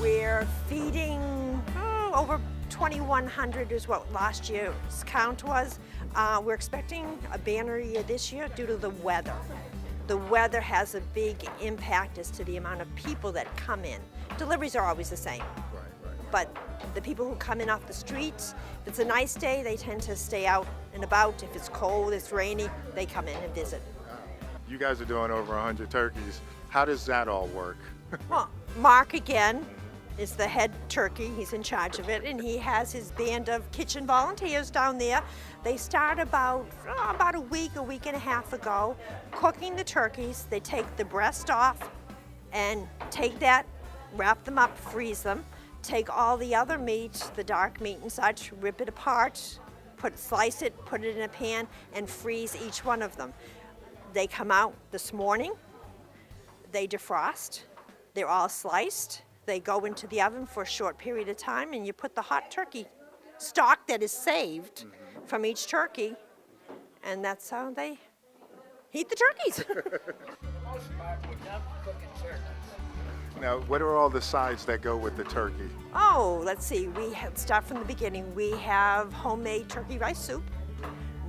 We're feeding over 2,100 is what last year's count was. We're expecting a banner year this year due to the weather. The weather has a big impact as to the amount of people that come in. Deliveries are always the same. But the people who come in off the streets, if it's a nice day, they tend to stay out and about. If it's cold, it's rainy, they come in and visit. You guys are doing over 100 turkeys. How does that all work? Well, Mark, again, is the head turkey. He's in charge of it, and he has his band of kitchen volunteers down there. They start about a week and a half ago, cooking the turkeys. They take the breast off and take that, wrap them up, freeze them, take all the other meat, the dark meat and such, rip it apart, slice it, put it in a pan, and freeze each one of them. They come out this morning, they defrost, they're all sliced, they go into the oven for a short period of time, and you put the hot turkey stock that is saved from each turkey, and that's how they heat the turkeys. Now, what are all the sides that go with the turkey? Oh, let's see, start from the beginning. We have homemade turkey rice soup.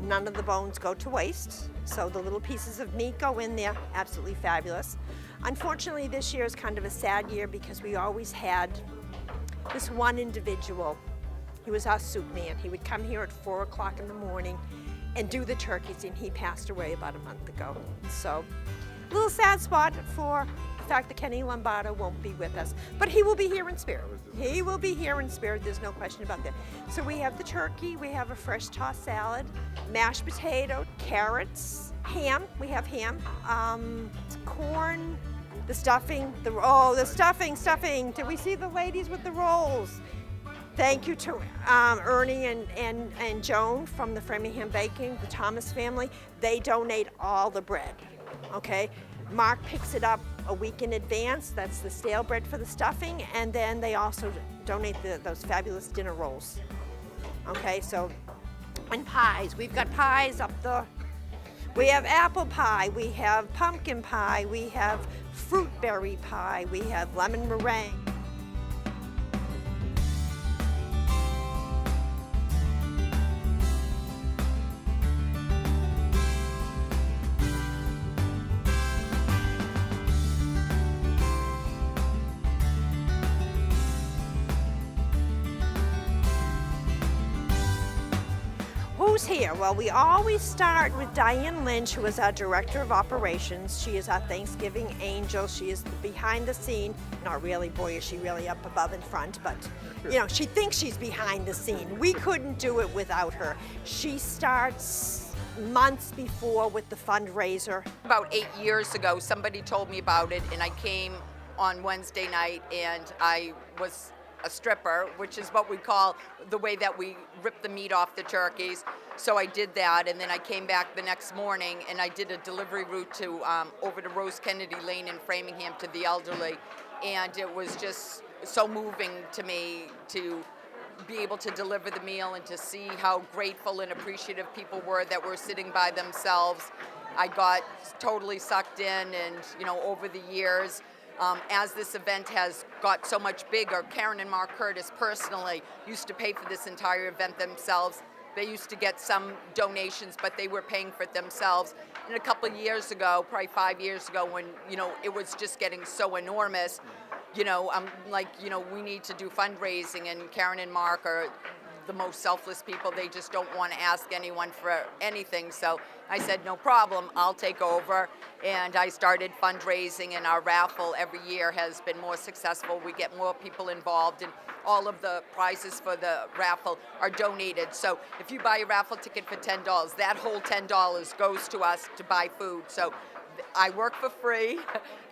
None of the bones go to waste, so the little pieces of meat go in there, absolutely fabulous. Unfortunately, this year is kind of a sad year because we always had this one individual. He was our soup man. He would come here at 4 o'clock in the morning and do the turkeys, and he passed away about a month ago. So, a little sad spot for the fact that Kenny Lombardo won't be with us, but he will be here in spirit. He will be here in spirit, there's no question about that. So we have the turkey, we have a fresh tossed salad, mashed potato, carrots, ham, we have ham, corn, the stuffing, the stuffing. Did we see the ladies with the rolls? Thank you to Ernie and Joan from the Framingham Baking, the Thomas family. They donate all the bread, okay? Mark picks it up a week in advance. That's the stale bread for the stuffing, and then they also donate those fabulous dinner rolls. Okay, so, and pies. We've got pies up the, we have apple pie, we have pumpkin pie, we have fruit berry pie, we have lemon meringue. Who's here? Well, we always start with Diane Lynch, who is our Director of Operations. She is our Thanksgiving angel. She is the behind the scene. Not really, boy, is she really up above in front, but you know, she thinks she's behind the scene. We couldn't do it without her. She starts months before with the fundraiser. About 8 years ago, somebody told me about it, and I came on Wednesday night, and I was a stripper, which is what we call the way that we rip the meat off the turkeys. So I did that, and then I came back the next morning and I did a delivery route to over to Rose Kennedy Lane in Framingham to the elderly, and it was just so moving to me to be able to deliver the meal and to see how grateful and appreciative people were that were sitting by themselves. I got totally sucked in, and you know, over the years, as this event has got so much bigger, Karen and Mark Curtis personally used to pay for this entire event themselves. They used to get some donations, but they were paying for it themselves. And a couple of years ago, probably 5 years ago, when you know it was just getting so enormous, you know, I'm like, you know, we need to do fundraising, and Karen and Mark are the most selfless people. They just don't want to ask anyone for anything. So I said, no problem, I'll take over. And I started fundraising, and our raffle every year has been more successful. We get more people involved, and all of the prizes for the raffle are donated. So if you buy a raffle ticket for $10, that whole $10 goes to us to buy food. So I work for free,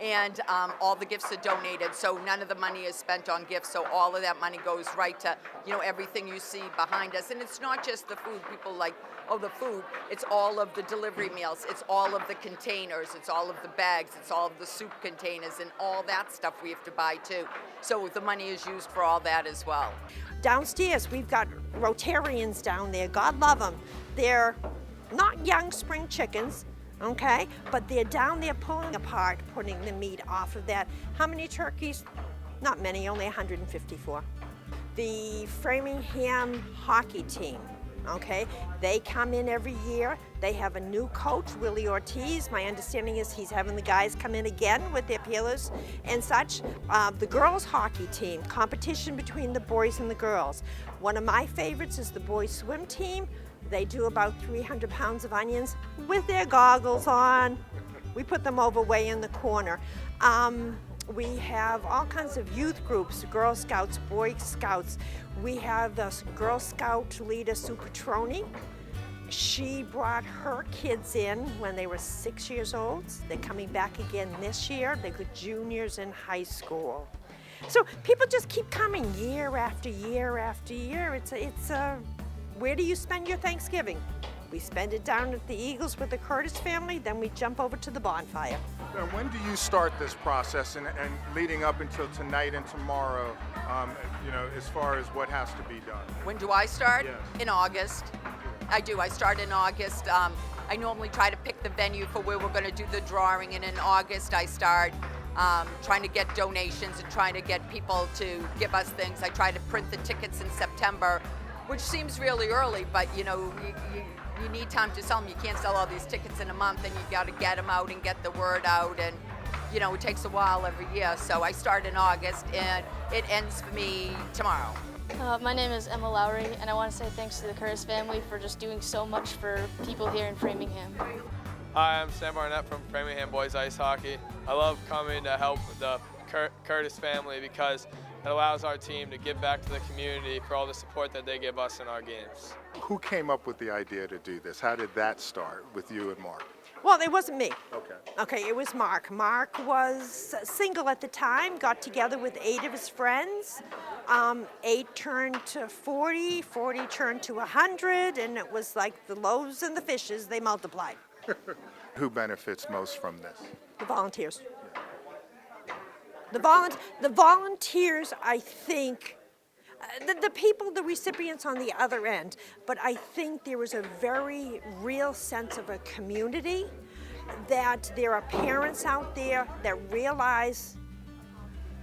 and all the gifts are donated, so none of the money is spent on gifts, so all of that money goes right to, you know, everything you see behind us. And it's not just the food. People like, oh, the food. It's all of the delivery meals. It's all of the containers. It's all of the bags. It's all of the soup containers, and all that stuff we have to buy too. So the money is used for all that as well. Downstairs, we've got Rotarians down there. God love them. They're not young spring chickens, okay, but they're down there pulling apart, putting the meat off of that. How many turkeys? Not many, only 154. The Framingham hockey team, okay, they come in every year. They have a new coach, Willie Ortiz. My understanding is he's having the guys come in again with their peelers and such. The girls hockey team, competition between the boys and the girls. One of my favorites is the boys swim team. They do about 300 pounds of onions with their goggles on. We put them over way in the corner. We have all kinds of youth groups, Girl Scouts, Boy Scouts. We have the Girl Scout leader, Sue Petroni. She brought her kids in when they were 6 years old. They're coming back again this year. They're juniors in high school. So people just keep coming year after year after year. Where do you spend your Thanksgiving? We spend it down at the Eagles with the Curtis family, then we jump over to the bonfire. Now, when do you start this process and leading up until tonight and tomorrow, as far as what has to be done? When do I start? Yes. In August. I do. I start in August. I normally try to pick the venue for where we're going to do the drawing, and in August I start trying to get donations and trying to get people to give us things. I try to print the tickets in September, which seems really early, but you need time to sell them. You can't sell all these tickets in a month, and you got to get them out and get the word out, and it takes a while every year. So I start in August, and it ends for me tomorrow. My name is Emma Lowry, and I want to say thanks to the Curtis family for just doing so much for people here in Framingham. Hi, I'm Sam Barnett from Framingham Boys Ice Hockey. I love coming to help the Curtis family because it allows our team to give back to the community for all the support that they give us in our games. Who came up with the idea to do this? How did that start with you and Mark? Well, it wasn't me. Okay. Okay, it was Mark. Mark was single at the time, got together with 8 of his friends. 8 turned to 40, 40 turned to 100, and it was like the loaves and the fishes, they multiplied. Who benefits most from this? The volunteers. The volunteers, I think, the people, the recipients on the other end, but I think there is a very real sense of a community, that there are parents out there that realize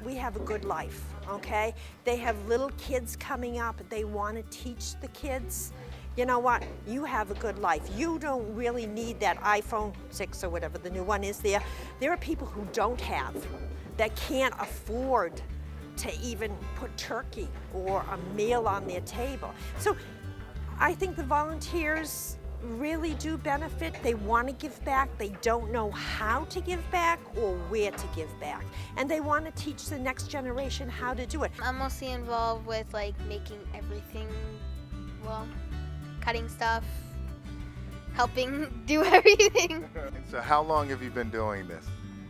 we have a good life, okay? They have little kids coming up, they want to teach the kids, you know what, you have a good life. You don't really need that iPhone 6 or whatever the new one is there. There are people who don't have, that can't afford to even put turkey or a meal on their table. So I think the volunteers really do benefit. They want to give back. They don't know how to give back or where to give back. And they want to teach the next generation how to do it. I'm mostly involved with making everything, cutting stuff, helping do everything. So how long have you been doing this?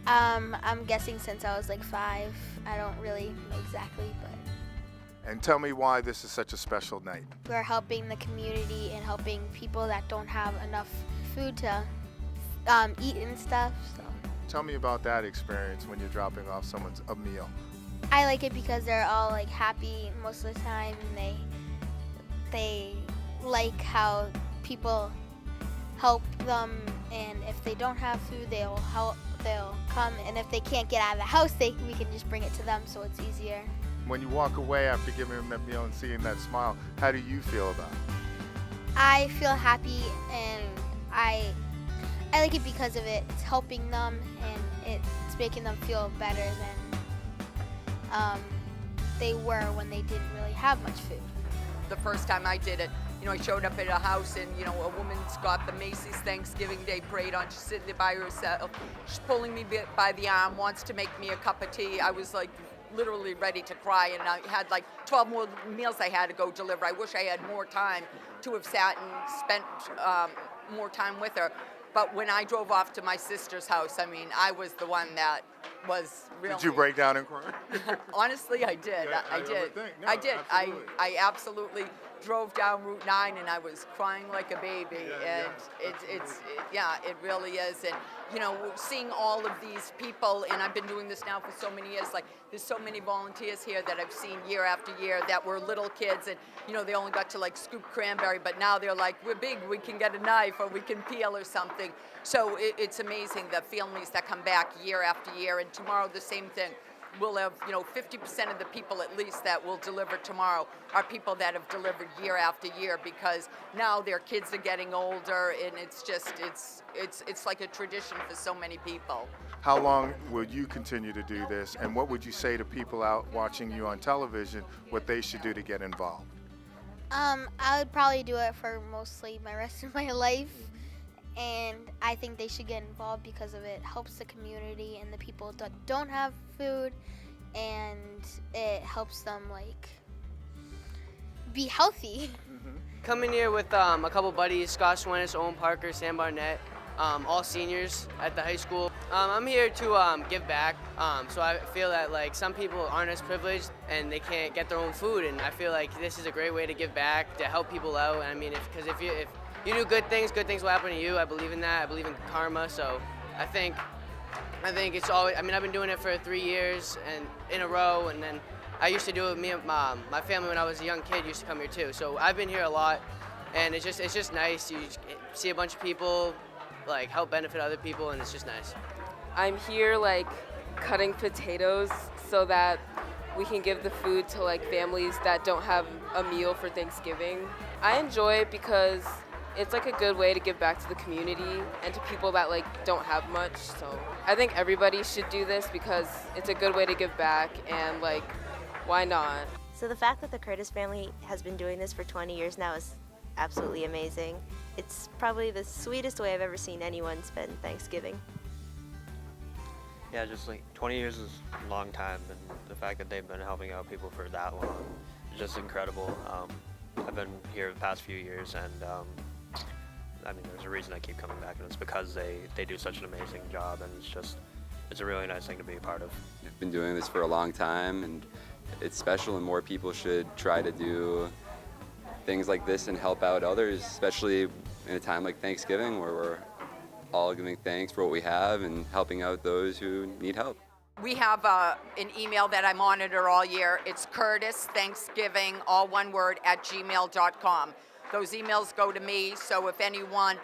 I'm guessing since I was 5. I don't really know exactly, but And tell me why this is such a special night. we're helping the community and helping people that don't have enough food to eat and stuff. So Tell me about that experience when you're dropping off someone's a meal. I like it because they're all happy most of the time, and they like how people help them, and if they don't have food, they'll come, and if they can't get out of the house, we can just bring it to them, so it's easier. When you walk away after giving them that meal and seeing that smile, how do you feel about it? I feel happy, and I like it because of it. It's helping them, and it's making them feel better than they were when they didn't really have much food. The first time I did it, I showed up at a house, and a woman's got the Macy's Thanksgiving Day parade on. She's sitting there by herself. She's pulling me by the arm, wants to make me a cup of tea. I was literally ready to cry, and I had 12 more meals I had to go deliver. I wish I had more time to have sat and spent more time with her. But when I drove off to my sister's house, I was the one that was really... Did you break down and cry? Honestly, I did. Yeah, I would did. think. No, I did. absolutely. I absolutely drove down Route 9, and I was crying like a baby. Yeah, it really is. And seeing all of these people, and I've been doing this now for so many years. There's so many volunteers here that I've seen year after year that were little kids, and they only got to scoop cranberry, but now they're we're big, we can get a knife or we can peel or something. So it's amazing the families that come back year after year, and tomorrow the same thing. we'll have, 50% of the people at least that will deliver tomorrow are people that have delivered year after year, because now their kids are getting older, and it's just, it's like a tradition for so many people. How long will you continue to do this, and what would you say to people out watching you on television what they should do to get involved? I would probably do it for mostly my rest of my life, and I think they should get involved because of it helps the community and the people that don't have food, and it helps them like be healthy. Coming here with a couple buddies, Scott Swenis, Owen Parker, Sam Barnett, all seniors at the high school. I'm here to give back. So I feel that like some people aren't as privileged and they can't get their own food, and I feel like this is a great way to give back, to help people out. I mean, because if you do good things will happen to you. I believe in that. I believe in karma. So I think it's always. I mean, I've been doing it for 3 years and in a row, and then I used to do it. Me and my family when I was a young kid used to come here too. So I've been here a lot, and it's just nice. You see a bunch of people like help benefit other people, and it's just nice. I'm here like cutting potatoes so that we can give the food to like families that don't have a meal for Thanksgiving. I enjoy it because it's like a good way to give back to the community and to people that like don't have much. So I think everybody should do this because it's a good way to give back, and like, why not? So the fact that the Curtis family has been doing this for 20 years now is absolutely amazing. It's probably the sweetest way I've ever seen anyone spend Thanksgiving. Yeah, just like 20 years is a long time, and the fact that they've been helping out people for that long is just incredible. I've been here the past few years, and I mean, there's a reason I keep coming back, and it's because they do such an amazing job, and it's a really nice thing to be a part of. I've been doing this for a long time, and it's special, and more people should try to do things like this and help out others, especially in a time like Thanksgiving where we're all giving thanks for what we have and helping out those who need help. We have an email that I monitor all year. It's Curtis Thanksgiving, all one word, @gmail.com. Those emails go to me, so if anyone,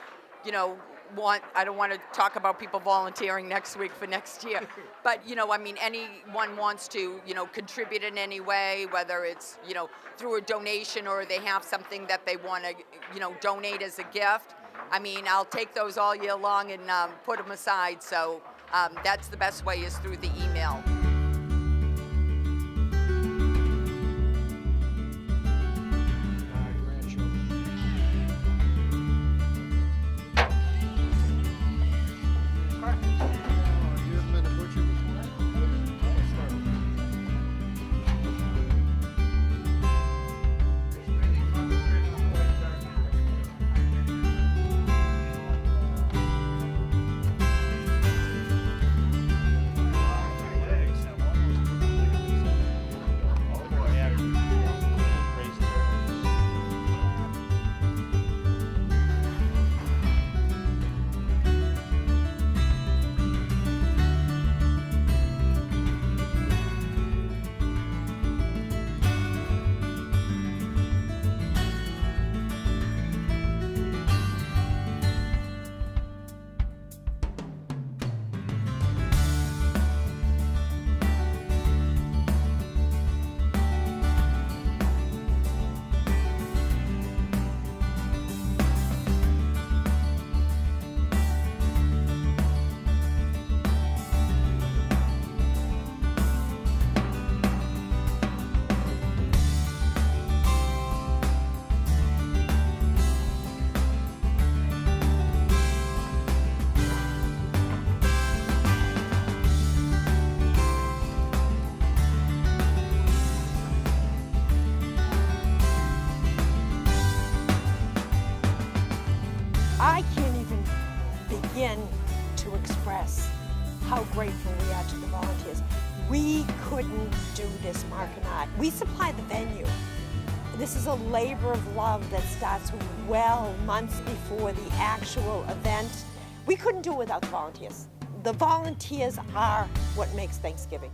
I don't want to talk about people volunteering next week for next year, but, anyone wants to, contribute in any way, whether it's, through a donation or they have something that they want to, donate as a gift. I mean, I'll take those all year long and put them aside, so that's the best way, is through the email. I can't even begin to express how grateful we are to the volunteers. We couldn't do this, Mark and I. We supply the venue. This is a labor of love that starts well months before the actual event. We couldn't do it without the volunteers. The volunteers are what makes Thanksgiving.